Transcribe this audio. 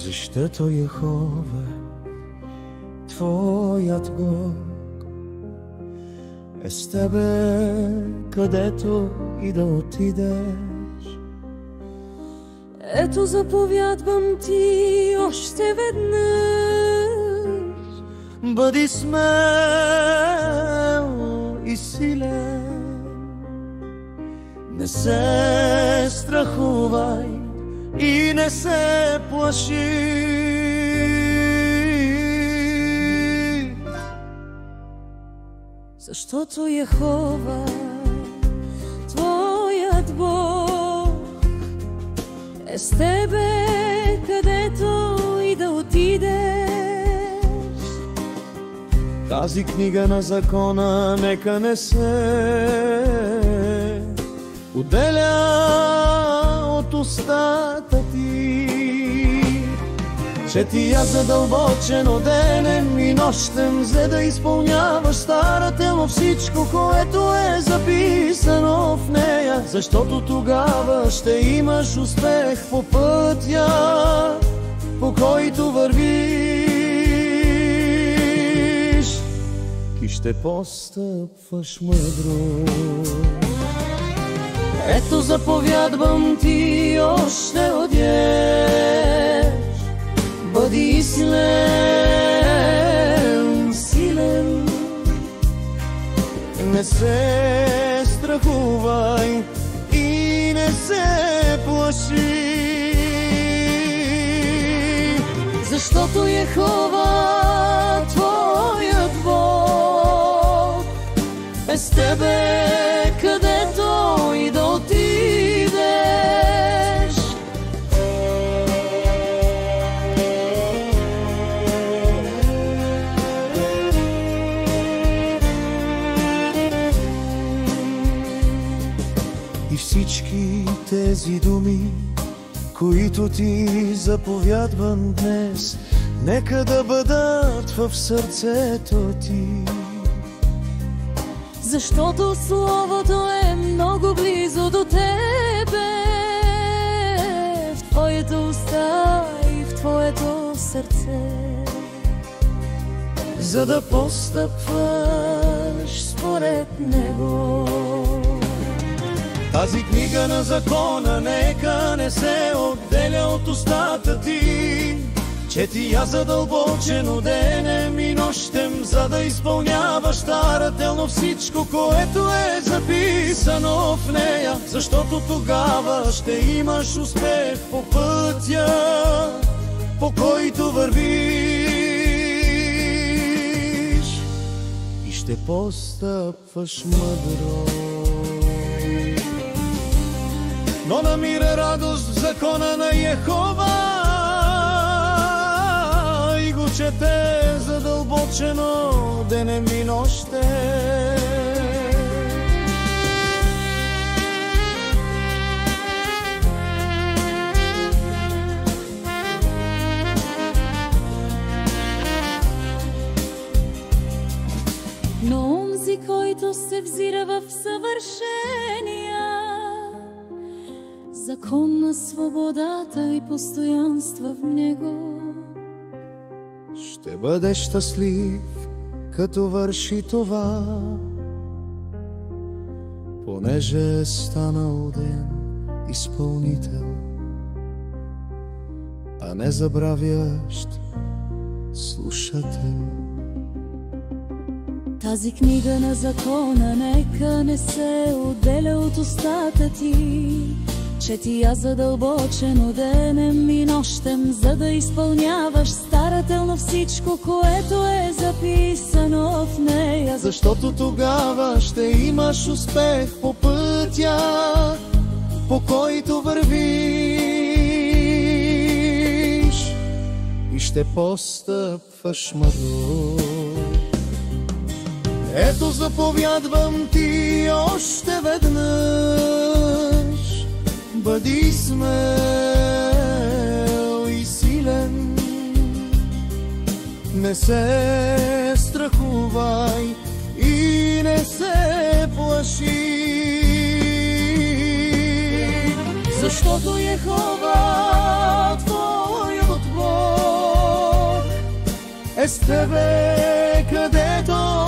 Защото Йехова, Твоят Бог, е с Тебе, където и да отидеш. Ето заповядвам Ти още веднъж. Бъди смел и силен, не се страхувай и не се плаши. Защото Йехова, Твоят Бог, е с Тебе, където и да отидеш. Тази книга на закона нека не се отделя от устата Ти. Чети я задълбочено денем и нощем, за да изпълняваш старателно всичко, което е записано в нея. Защото тогава ще имаш успех по пътя, по който вървиш, и ще постъпваш мъдро. Ето заповядвам Ти още одеш. Бъди силен, силен, не се страхувай и не се плаши. Защото Йехова, Твоят Бог, е с Тебе, където и да отидеш. И всички тези думи, които Ти заповядвам днес, нека да бъдат в сърцето Ти. Защото Словото е много близо до Тебе, в Твоята уста и в Твоето сърце, за да постъпваш според Него. Тази книга на закона нека не се отделя от устата Ти. Чети я задълбочено денем и нощем, за да изпълняваш старателно всичко, което е записано в нея. Защото тогава ще имаш успех по пътя, по който вървиш, и ще постъпваш мъдро. Но намира радост в закона на Йехова и го чете задълбочено денем и нощем. но онзи, който се взира в съвършения закон на свободата и постоянства в него, ще бъде щастлив, като върши това, понеже е станал ден изпълнител, а не забравящ слушател. Тази книга на закона нека не се отделя от устата ти. Чети я задълбочено денем и нощем, за да изпълняваш старателно всичко, което е записано в нея. Защото тогава ще имаш успех по пътя, по който вървиш, и ще постъпваш мъдро. Ето заповядвам ти още веднъж, бъди смел и силен, не се страхувай и не се плаши. Защото Йехова, Твоят Бог, е с тебе, където